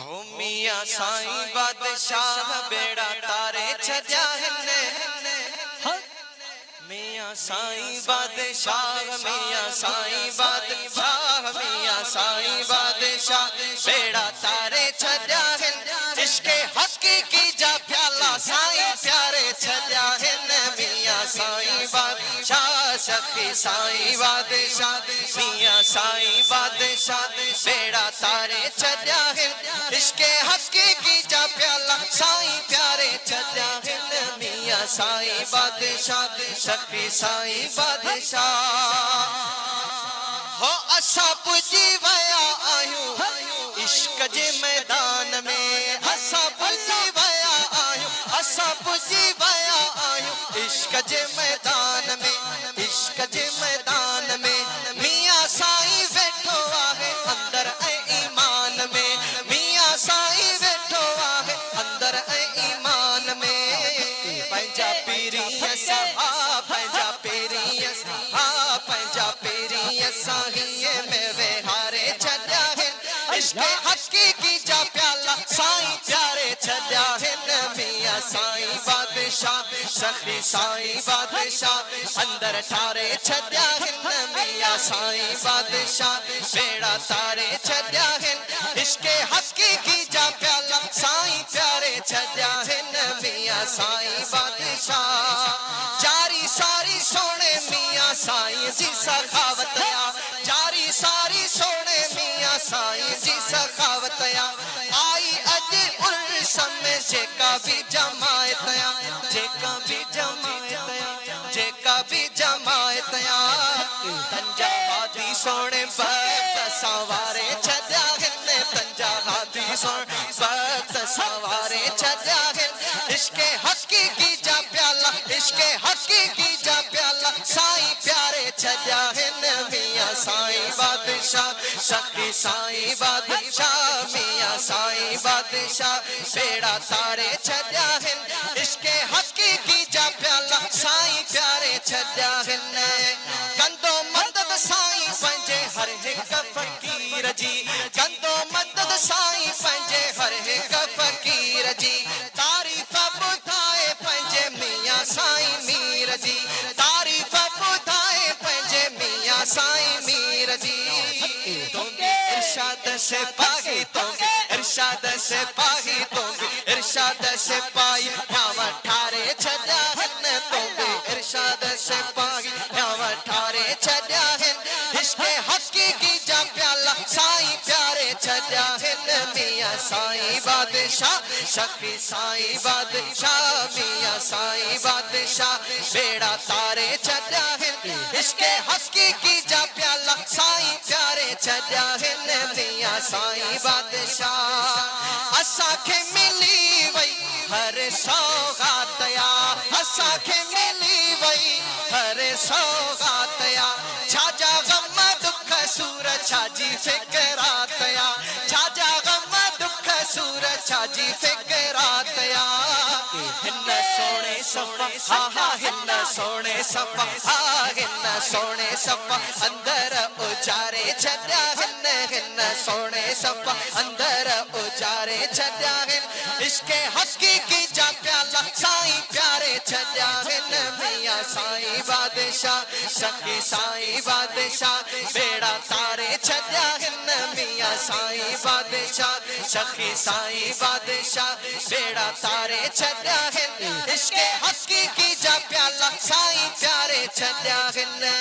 हो मियां साईं बादशाह बेड़ा तारे छजा हिन्ने मियां साईं बादशाह मियां साईं बादशाह मियां साईं बादशाह बेड़ा तारे छजा हिन्ने इश्के हकीकी जा प्याला साईं प्यारे छजा हिन्ने मियां साईं बादशाह सखी साईं बादशाह मियां साईं बादशाह बेड़ा तारे छजा हिन्ने इश्के हकीकी जा प्याला साईं प्यारे छजा हिन्ने मियां साईं बादशाह सखी साईं बादशाह हो असा पुजी वया आयूं इश्क जे मैदान में असा पुजी वया आयूं असा पुजी वया आयूं इश्क जे मैदान में इश्क जे मैदान में मियां साईं वेठो आहे अंदर ऐ ईमान में मियां साईं वेठो आहे अंदर ऐ ईमान में पंजा पीरी सहा पंजा पीरी सहा पंजा पीरी साहिए में वेहारे छजा है इश्के हकीकी जा प्याला साईं प्यारे छजा है मियां साईं बादशाह सखी साईं बादशाह अंदर ठारे छजा है मियां साईं बादशाह बेड़ा तारे छजा है इश्के हकीकी जा प्याला साईं प्यारे छजा है मियां साईं बादशाह जारी सारी सोने मियां साईं जी सखावत जारी सारी सोने मियां साईं जी सखावत आई अज उर्स में जेका भी जमायत जेका भी जमायत जेका भी जमायत तंजा हादी सोने भक्त सवारे छजा हिन्ने तंजा हादी सोने भक्त सवारे छजा हिन्ने इश्के हकीकी जा प्याला इश्के हकीकी जा प्याला साईं प्यारे छजा हिन्ने मियां साईं बादशाह सखी साईं बादशाह मियां साईं बादशाह बेड़ा तारे छजा हिन्ने इश्के हकीकी जा प्याला साईं प्यारे छजा हिन्ने कंदो मदद साईं पंजे हर एक फकीर जी कंदो मदद साईं पंजे हर एक फकीर जी तारीफ बुधाए पंजे मियां साईं मीर जी तारीफ बुधाए पंजे मियां साईं मीर जी तुंगे इरशाद से पाही तुंगे इरशाद से पाही तुंगे इरशाद से पाई नावा ठारे छजा हिन्ने तुंगे इरशाद से पाही नावा ठारे छजा हिन्ने इश्के हकीकी जा प्याला साईं प्यारे छजा हिन्ने मियां साईं बादशाह सखी साईं बादशाह मियां साईं बादशाह बेड़ा तारे छजा हिन्ने इश्के हकीकी जा प्याला साईं प्यारे छजा हिन्ने मियां साईं बादशाह असा के मिली वई हर सौगात असा के मिली वई हर सौगात छाजा गम दुख सूर छाजी फिकरात छाजा गम दुख सूर छाजी फिकरात हिन्न सोने सफा हा हा हिन्न सोने सफा हा हिन्न सोने सफा अंदर उजारे छजा हिन्न हिन्न सोने सफा अंदर उजारे छजा हिन्न इश्के हकीकी जा प्याला साईं प्यारे छजा हिन्न मियां साईं बादशाह सखी साईं बादशाह बेड़ा तारे छजा हिन्न मियां साईं बादशाह सखी साईं बादशाह बेड़ा तारे छजा हिन्न इश्के हकीकी जा प्याला साईं प्यारे छजा हिन्न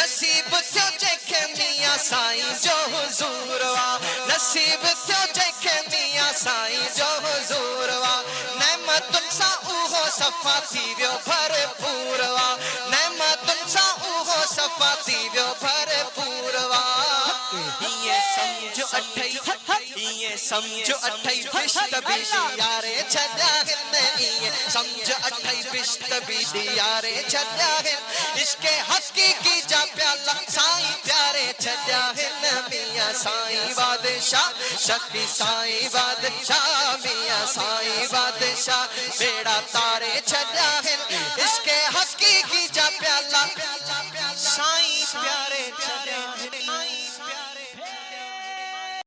नसीब थियो जेके मियां साईं जो हुजूर वा नसीब थियो जेके मियां साईं जो हुजूर वा नेमतुन सा उहो सफा थी वियो भरपूर वा नेमतुन सा उहो सफा थी वियो भरपूर वा ये समझो अठई ये समझो अठई बिश्त बिशी यारे छजा हिन्ने ये समझो अठई बिश्त बिशी यारे छजा हिन्ने इश्के हकीकी जा प्याला साईं प्यारे छजा हिन्ने मियां साईं बादशाह सखी साईं बादशाह मियां साईं बादशाह बेड़ा तारे छजा हिन्ने इश्के हकीकी जा प्याला साईं प्यारे छजा